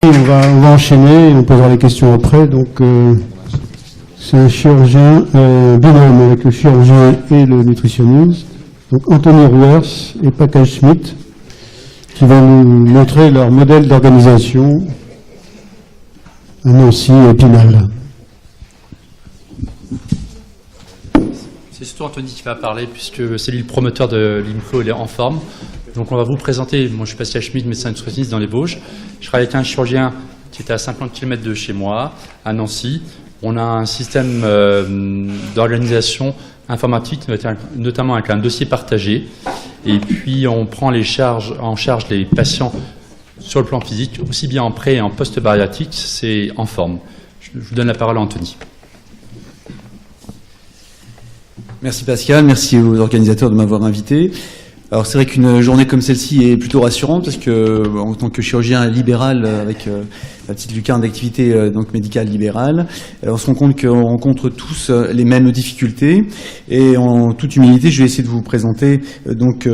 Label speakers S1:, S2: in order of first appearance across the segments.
S1: On va enchaîner et on posera les questions après. Donc, c'est un chirurgien binôme avec le chirurgien et le nutritionniste. Donc, Anthony Ruers et Pascal Schmitt qui vont nous montrer leur modèle d'organisation à Nancy et Épinal.
S2: C'est surtout Anthony qui va parler puisque c'est lui le promoteur de l'INFO, il est en forme. Donc on va vous présenter, moi je suis Pascal Schmitt, médecin nutritionniste dans les Vosges. Je travaille avec un chirurgien qui était à 50 km de chez moi, à Nancy. On a un système d'organisation informatique, notamment avec un dossier partagé. Et puis on prend en charge les patients sur le plan physique, aussi bien en pré et en post-bariatrique, c'est en forme. Je vous donne la parole à Anthony.
S3: Merci Pascal, merci aux organisateurs de m'avoir invité. Alors c'est vrai qu'une journée comme celle-ci est plutôt rassurante parce que en tant que chirurgien libéral avec la petite lucarne d'activité donc médicale libérale, on se rend compte qu'on rencontre tous les mêmes difficultés et en toute humilité je vais essayer de vous présenter donc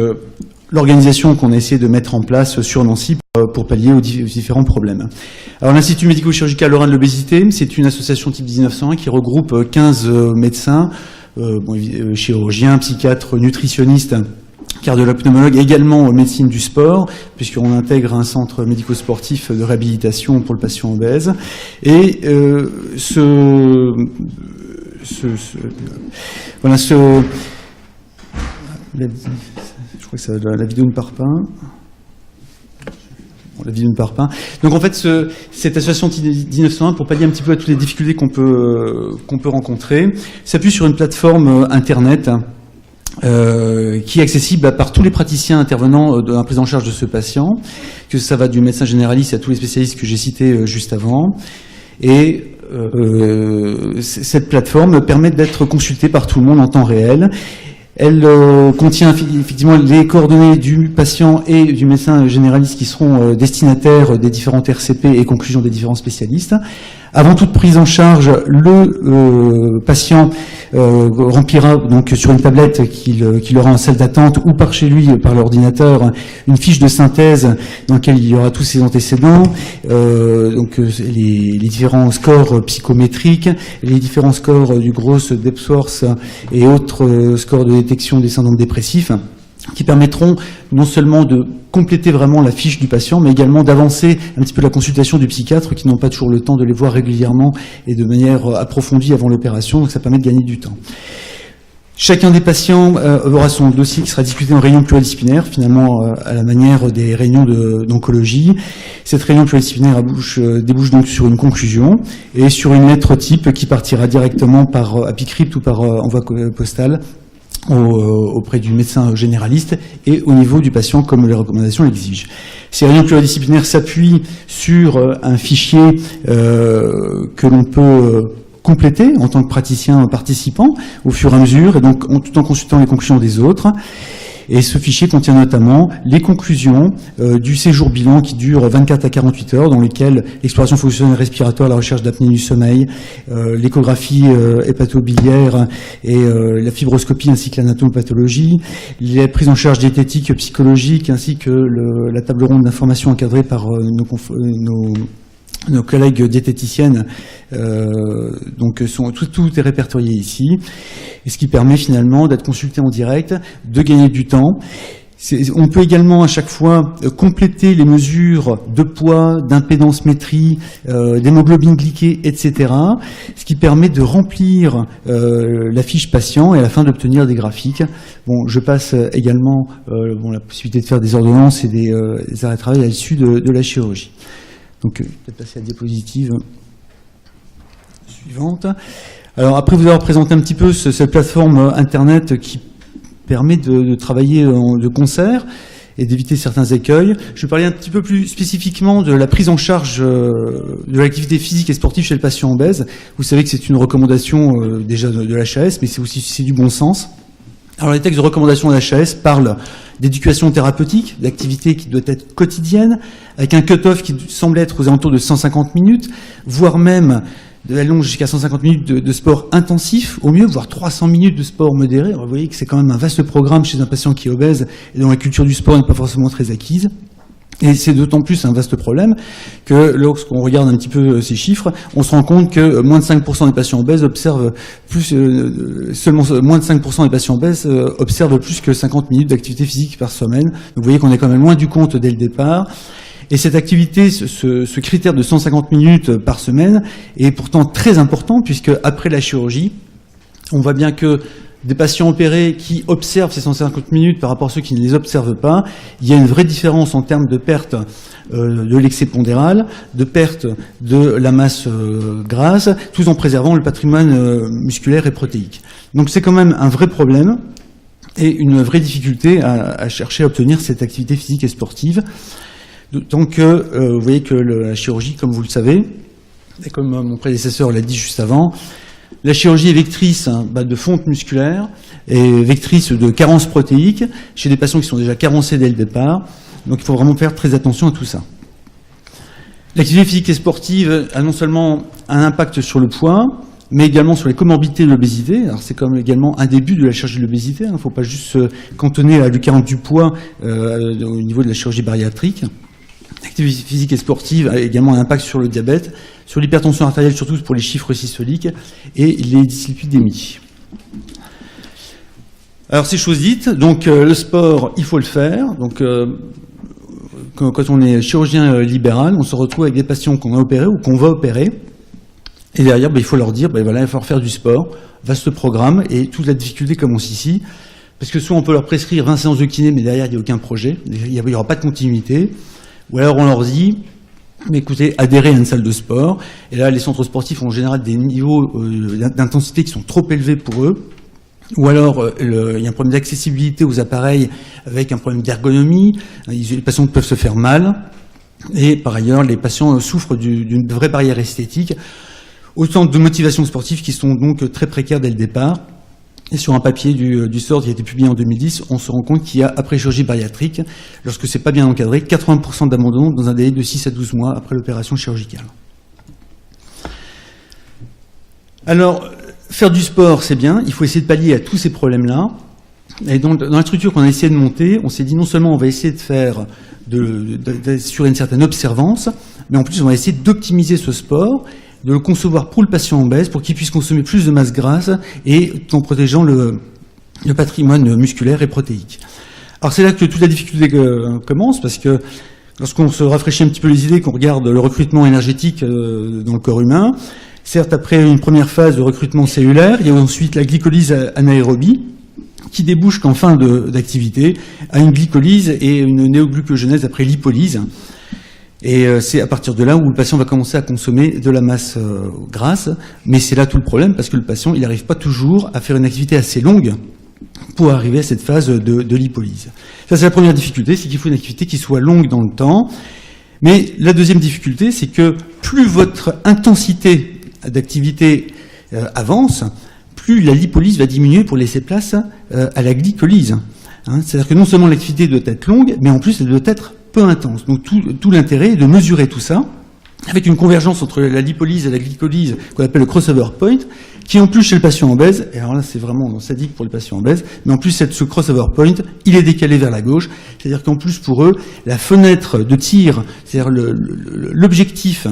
S3: l'organisation qu'on a essayé de mettre en place sur Nancy pour pallier aux différents problèmes. Alors l'Institut médico-chirurgical Lorrain de l'obésité, c'est une association type 1901 qui regroupe 15 médecins, chirurgiens, psychiatres, nutritionnistes, cardiologue, pneumologue, également médecine du sport, puisqu'on intègre un centre médico-sportif de réhabilitation pour le patient obèse. Et je crois que la vidéo ne part pas. Bon, la vidéo ne part pas. Donc en fait, cette association 1901, pour pallier un petit peu à toutes les difficultés qu'on peut rencontrer, s'appuie sur une plateforme Internet qui est accessible par tous les praticiens intervenant dans la prise en charge de ce patient, que ça va du médecin généraliste à tous les spécialistes que j'ai cités juste avant. Et cette plateforme permet d'être consultée par tout le monde en temps réel. Elle contient effectivement les coordonnées du patient et du médecin généraliste qui seront destinataires des différentes RCP et conclusions des différents spécialistes. Avant toute prise en charge, le patient remplira donc sur une tablette qu'il aura en salle d'attente ou par chez lui, par l'ordinateur, une fiche de synthèse dans laquelle il y aura tous ses antécédents, donc les différents scores psychométriques, les différents scores du Gross, Depsworth et autres scores de détection des syndromes dépressifs, qui permettront non seulement de compléter vraiment la fiche du patient, mais également d'avancer un petit peu la consultation du psychiatre, qui n'ont pas toujours le temps de les voir régulièrement et de manière approfondie avant l'opération, donc ça permet de gagner du temps. Chacun des patients aura son dossier qui sera discuté en réunion pluridisciplinaire, finalement à la manière des réunions d'oncologie. Cette réunion pluridisciplinaire débouche donc sur une conclusion et sur une lettre type qui partira directement par apicrypte ou par envoi postal auprès du médecin généraliste et au niveau du patient comme les recommandations l'exigent. Ces réunions pluridisciplinaires s'appuient sur un fichier que l'on peut compléter en tant que praticien participant au fur et à mesure et donc tout en consultant les conclusions des autres. Et ce fichier contient notamment les conclusions du séjour bilan qui dure 24 à 48 heures, dans lesquelles l'exploration fonctionnelle respiratoire, la recherche d'apnée du sommeil, l'échographie hépatobiliaire et la fibroscopie ainsi que l'anatomopathologie, les prises en charge diététique, psychologique ainsi que la table ronde d'information encadrée par nos collègues diététiciennes, donc tout est répertorié ici, et ce qui permet finalement d'être consulté en direct, de gagner du temps. On peut également à chaque fois compléter les mesures de poids, d'impédance-métrie, d'hémoglobine glyquée, etc., ce qui permet de remplir la fiche patient et à la fin d'obtenir des graphiques. Bon, je passe également la possibilité de faire des ordonnances et des arrêts de travail à l'issue de la chirurgie. Donc, peut-être passer à la diapositive suivante. Alors, après vous avoir présenté un petit peu cette plateforme Internet qui permet de travailler de concert et d'éviter certains écueils, je vais parler un petit peu plus spécifiquement de la prise en charge de l'activité physique et sportive chez le patient obèse. Vous savez que c'est une recommandation déjà de l'HAS, mais c'est du bon sens. Alors, les textes de recommandation de l'HAS parlent d'éducation thérapeutique, d'activité qui doit être quotidienne, avec un cut-off qui semble être aux alentours de 150 minutes, voire même allons jusqu'à 150 minutes de sport intensif, au mieux, voire 300 minutes de sport modéré. Alors, vous voyez que c'est quand même un vaste programme chez un patient qui est obèse et dont la culture du sport n'est pas forcément très acquise. Et c'est d'autant plus un vaste problème que lorsqu'on regarde un petit peu ces chiffres, on se rend compte que moins de 5% des patients obèses observent seulement moins de 5% des patients obèses observent plus que 50 minutes d'activité physique par semaine. Donc vous voyez qu'on est quand même loin du compte dès le départ. Et cette activité, ce critère de 150 minutes par semaine est pourtant très important puisque après la chirurgie, on voit bien que des patients opérés qui observent ces 150 minutes par rapport à ceux qui ne les observent pas, il y a une vraie différence en termes de perte de l'excès pondéral, de perte de la masse grasse, tout en préservant le patrimoine musculaire et protéique. Donc c'est quand même un vrai problème et une vraie difficulté à chercher à obtenir cette activité physique et sportive. D'autant que vous voyez que la chirurgie, comme vous le savez, et comme mon prédécesseur l'a dit juste avant, la chirurgie est vectrice de fonte musculaire et vectrice de carence protéique chez des patients qui sont déjà carencés dès le départ. Donc il faut vraiment faire très attention à tout ça. L'activité physique et sportive a non seulement un impact sur le poids, mais également sur les comorbidités de l'obésité. Alors c'est comme également un des buts de la chirurgie de l'obésité. Il ne faut pas juste se cantonner à l'U40 du poids au niveau de la chirurgie bariatrique. L'activité physique et sportive a également un impact sur le diabète, sur l'hypertension artérielle, surtout pour les chiffres systoliques, et les dyslipidémies. Alors ces choses dites, donc le sport, il faut le faire. Donc quand on est chirurgien libéral, on se retrouve avec des patients qu'on a opérés ou qu'on va opérer, et derrière, il faut leur dire, voilà, il va falloir faire du sport, vaste programme, et toute la difficulté commence ici, parce que soit on peut leur prescrire 20 séances de kiné, mais derrière il n'y a aucun projet, il n'y aura pas de continuité. Ou alors on leur dit, mais écoutez, adhérez à une salle de sport. Et là, les centres sportifs ont en général des niveaux d'intensité qui sont trop élevés pour eux. Ou alors, il y a un problème d'accessibilité aux appareils avec un problème d'ergonomie. Les patients peuvent se faire mal. Et par ailleurs, les patients souffrent d'une vraie barrière esthétique. Autant de motivations sportives qui sont donc très précaires dès le départ. Et sur un papier du SORD qui a été publié en 2010, on se rend compte qu'il y a, après chirurgie bariatrique, lorsque c'est pas bien encadré, 80% d'abandon dans un délai de 6 à 12 mois après l'opération chirurgicale. Alors, faire du sport, c'est bien, il faut essayer de pallier à tous ces problèmes-là. Et dans la structure qu'on a essayé de monter, on s'est dit non seulement on va essayer de faire, d'assurer une certaine observance, mais en plus on va essayer d'optimiser ce sport, de le concevoir pour le patient obèse, pour qu'il puisse consommer plus de masse grasse et tout en protégeant le patrimoine musculaire et protéique. Alors c'est là que toute la difficulté commence, parce que lorsqu'on se rafraîchit un petit peu les idées, qu'on regarde le recrutement énergétique dans le corps humain, certes après une première phase de recrutement cellulaire, il y a ensuite la glycolyse anaérobie, qui débouche qu'en fin d'activité à une glycolyse et une néoglucogenèse après lipolyse. Et c'est à partir de là où le patient va commencer à consommer de la masse grasse, mais c'est là tout le problème, parce que le patient, il n'arrive pas toujours à faire une activité assez longue pour arriver à cette phase de lipolyse. Ça, c'est la première difficulté, c'est qu'il faut une activité qui soit longue dans le temps. Mais la deuxième difficulté, c'est que plus votre intensité d'activité avance, plus la lipolyse va diminuer pour laisser place à la glycolyse. C'est-à-dire que non seulement l'activité doit être longue, mais en plus elle doit être peu intense. Donc tout l'intérêt est de mesurer tout ça, avec une convergence entre la lipolyse et la glycolyse qu'on appelle le crossover point, qui en plus chez le patient obèse, et alors là c'est vraiment sadique pour le patient obèse, mais en plus ce crossover point, il est décalé vers la gauche, c'est-à-dire qu'en plus pour eux, la fenêtre de tir, c'est-à-dire l'objectif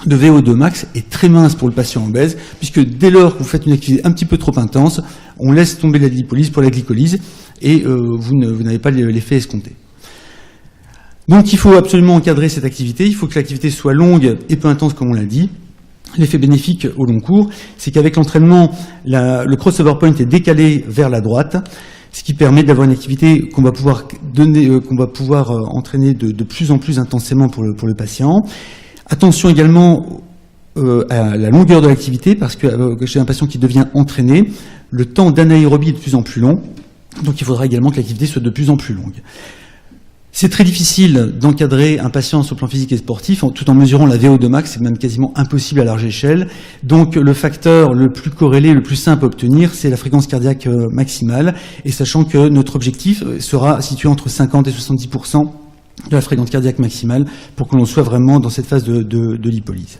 S3: de VO2 max est très mince pour le patient obèse, puisque dès lors que vous faites une activité un petit peu trop intense, on laisse tomber la lipolyse pour la glycolyse, et vous n'avez pas l'effet escompté. Donc il faut absolument encadrer cette activité, il faut que l'activité soit longue et peu intense comme on l'a dit. L'effet bénéfique au long cours, c'est qu'avec l'entraînement, le crossover point est décalé vers la droite, ce qui permet d'avoir une activité qu'on va pouvoir entraîner de plus en plus intensément pour le patient. Attention également à la longueur de l'activité, parce que chez un patient qui devient entraîné, le temps d'anaérobie est de plus en plus long, donc il faudra également que l'activité soit de plus en plus longue. C'est très difficile d'encadrer un patient sur le plan physique et sportif tout en mesurant la VO2 max, c'est même quasiment impossible à large échelle. Donc le facteur le plus corrélé, le plus simple à obtenir, c'est la fréquence cardiaque maximale, et sachant que notre objectif sera situé entre 50 et 70% de la fréquence cardiaque maximale pour que l'on soit vraiment dans cette phase de lipolyse.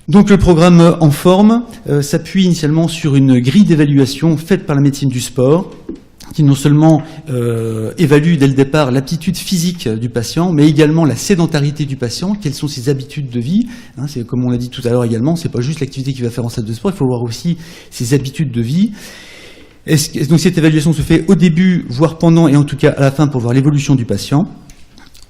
S3: Donc le programme En Forme s'appuie initialement sur une grille d'évaluation faite par la médecine du sport, qui non seulement évalue dès le départ l'aptitude physique du patient, mais également la sédentarité du patient, quelles sont ses habitudes de vie. Hein, c'est comme on l'a dit tout à l'heure également, c'est pas juste l'activité qu'il va faire en salle de sport, il faut voir aussi ses habitudes de vie. Donc cette évaluation se fait au début, voire pendant, et en tout cas à la fin pour voir l'évolution du patient.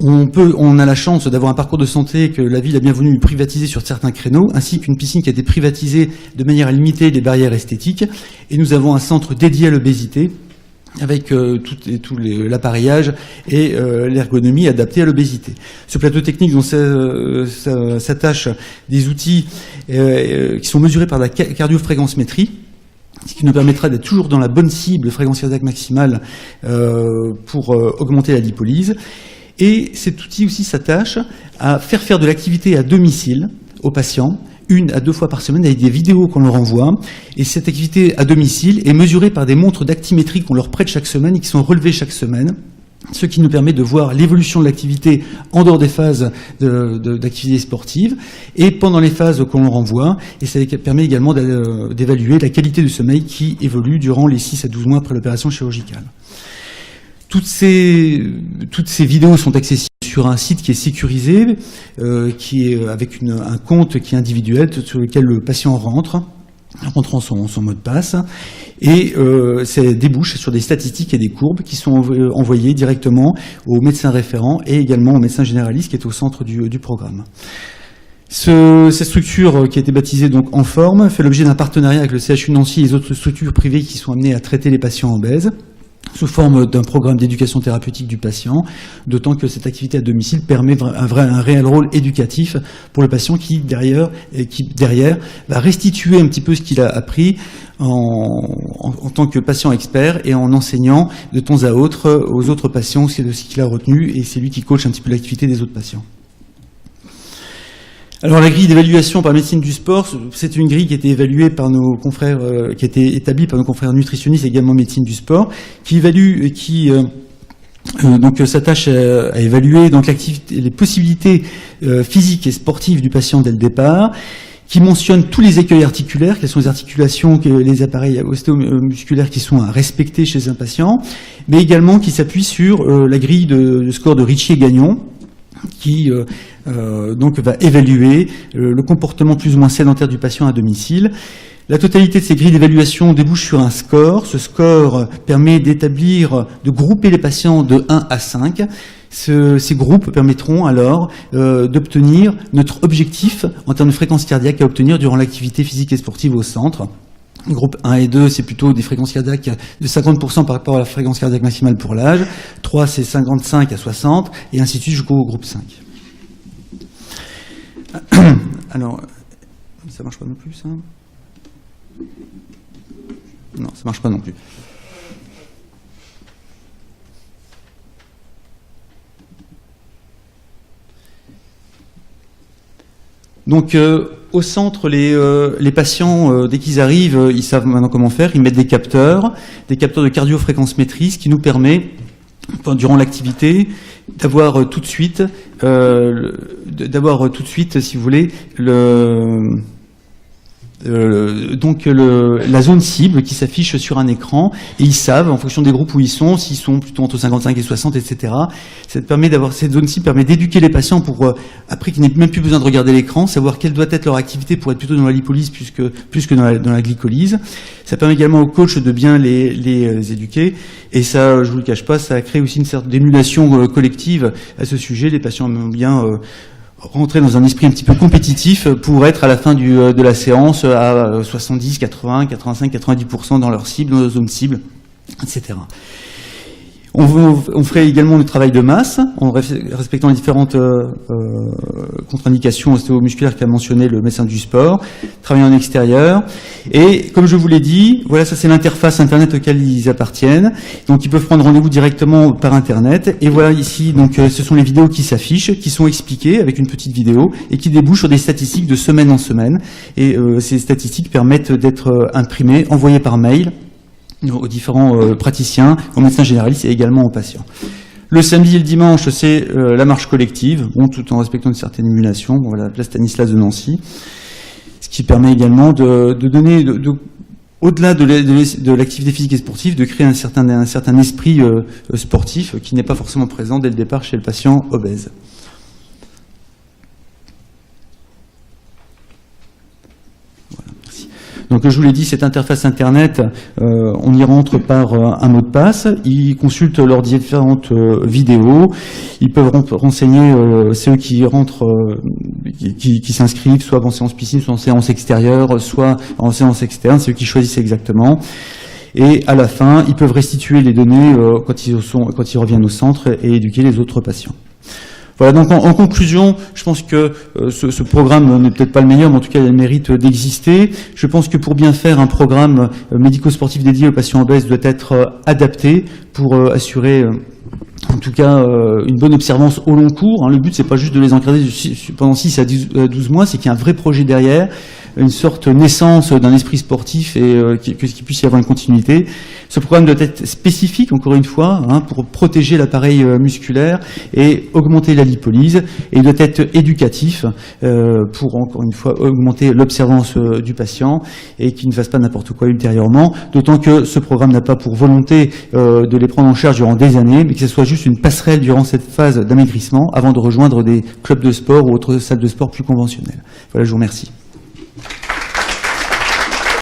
S3: On a la chance d'avoir un parcours de santé que la ville a bien voulu privatiser sur certains créneaux, ainsi qu'une piscine qui a été privatisée de manière à limiter les barrières esthétiques. Et nous avons un centre dédié à l'obésité, avec tout l'appareillage et l'ergonomie adaptée à l'obésité. Ce plateau technique dont s'attachent des outils qui sont mesurés par la cardiofréquencemétrie, ce qui nous permettra d'être toujours dans la bonne cible fréquence cardiaque maximale pour augmenter la lipolyse. Et cet outil aussi s'attache à faire de l'activité à domicile aux patients, 1 à 2 fois par semaine, avec des vidéos qu'on leur envoie. Et cette activité à domicile est mesurée par des montres d'actimétrie qu'on leur prête chaque semaine et qui sont relevées chaque semaine, ce qui nous permet de voir l'évolution de l'activité en dehors des phases d'activité sportive et pendant les phases qu'on leur envoie. Et ça permet également d'évaluer la qualité du sommeil qui évolue durant les 6 à 12 mois après l'opération chirurgicale. Toutes ces vidéos sont accessibles sur un site qui est sécurisé, qui est avec un compte qui est individuel sur lequel le patient rentre, rentrant son mot de passe, et ça débouche sur des statistiques et des courbes qui sont envoyées directement au médecin référent et également au médecin généraliste qui est au centre du programme. Cette structure qui a été baptisée donc En Forme fait l'objet d'un partenariat avec le CHU Nancy et les autres structures privées qui sont amenées à traiter les patients obèses, sous forme d'un programme d'éducation thérapeutique du patient, d'autant que cette activité à domicile permet un réel rôle éducatif pour le patient qui derrière va restituer un petit peu ce qu'il a appris en tant que patient expert et en enseignant de temps à autre aux autres patients ce qu'il a retenu, et c'est lui qui coach un petit peu l'activité des autres patients. Alors la grille d'évaluation par médecine du sport, c'est une grille qui a été évaluée par nos confrères, qui a été établie par nos confrères nutritionnistes et également médecine du sport, qui évalue, donc s'attache à évaluer donc les possibilités physiques et sportives du patient dès le départ, qui mentionne tous les écueils articulaires, quelles sont les articulations, les appareils ostéomusculaires qui sont à respecter chez un patient, mais également qui s'appuie sur la grille de score de Ritchie et Gagnon, qui donc va évaluer le comportement plus ou moins sédentaire du patient à domicile. La totalité de ces grilles d'évaluation débouche sur un score. Ce score permet de grouper les patients de 1 à 5. Ces groupes permettront alors d'obtenir notre objectif en termes de fréquence cardiaque à obtenir durant l'activité physique et sportive au centre. Groupe 1 et 2, c'est plutôt des fréquences cardiaques de 50% par rapport à la fréquence cardiaque maximale pour l'âge. 3, c'est 55 à 60, et ainsi de suite jusqu'au groupe 5. Alors, ça marche pas non plus, ça ? Non, ça marche pas non plus. Donc, au centre, les patients, dès qu'ils arrivent, ils savent maintenant comment faire. Ils mettent des capteurs de cardiofréquencemétrie, ce qui nous permet, durant l'activité, d'avoir tout de suite, si vous voulez, la zone cible qui s'affiche sur un écran, et ils savent, en fonction des groupes où ils sont, s'ils sont plutôt entre 55 et 60, etc. Cette zone cible permet d'éduquer les patients pour, après qu'ils n'aient même plus besoin de regarder l'écran, savoir quelle doit être leur activité pour être plutôt dans la lipolyse plus que dans la glycolyse. Ça permet également aux coachs de bien les éduquer, et ça, je vous le cache pas, ça a créé aussi une certaine d'émulation collective à ce sujet. Les patients aiment bien rentrer dans un esprit un petit peu compétitif pour être à la fin de la séance à 70, 80, 85, 90% dans leur cible, dans leur zone cible, etc. On ferait également le travail de masse, en respectant les différentes contre-indications ostéomusculaires qu'a mentionné le médecin du sport, travailler en extérieur. Et comme je vous l'ai dit, voilà, ça c'est l'interface Internet auquel ils appartiennent. Donc ils peuvent prendre rendez-vous directement par Internet. Et voilà ici, donc ce sont les vidéos qui s'affichent, qui sont expliquées avec une petite vidéo et qui débouchent sur des statistiques de semaine en semaine. Et ces statistiques permettent d'être imprimées, envoyées par mail aux différents praticiens, aux médecins généralistes et également aux patients. Le samedi et le dimanche, c'est la marche collective, bon, tout en respectant une certaine émulation, bon, voilà, la place Stanislas de Nancy, ce qui permet également de donner, au-delà de l'activité physique et sportive, de créer un certain esprit sportif qui n'est pas forcément présent dès le départ chez le patient obèse. Donc, je vous l'ai dit, cette interface Internet, on y rentre par un mot de passe. Ils consultent leurs différentes vidéos. Ils peuvent renseigner ceux qui rentrent, qui s'inscrivent, soit en séance piscine, soit en séance extérieure, soit en séance externe, ceux qui choisissent exactement. Et à la fin, ils peuvent restituer les données quand ils reviennent au centre et éduquer les autres patients. Voilà, donc en conclusion, je pense que ce programme n'est peut-être pas le meilleur, mais en tout cas, il a le mérite d'exister. Je pense que pour bien faire, un programme médico-sportif dédié aux patients obèses doit être adapté pour assurer en tout cas une bonne observance au long cours. Le but, c'est pas juste de les encadrer pendant 6 à 12 mois, c'est qu'il y a un vrai projet derrière, une sorte de naissance d'un esprit sportif et qu'il puisse y avoir une continuité. Ce programme doit être spécifique, encore une fois, pour protéger l'appareil musculaire et augmenter la lipolyse, et il doit être éducatif pour, encore une fois, augmenter l'observance du patient et qu'il ne fasse pas n'importe quoi ultérieurement, d'autant que ce programme n'a pas pour volonté de les prendre en charge durant des années, mais que ce soit juste une passerelle durant cette phase d'amaigrissement avant de rejoindre des clubs de sport ou autres salles de sport plus conventionnelles. Voilà, je vous remercie.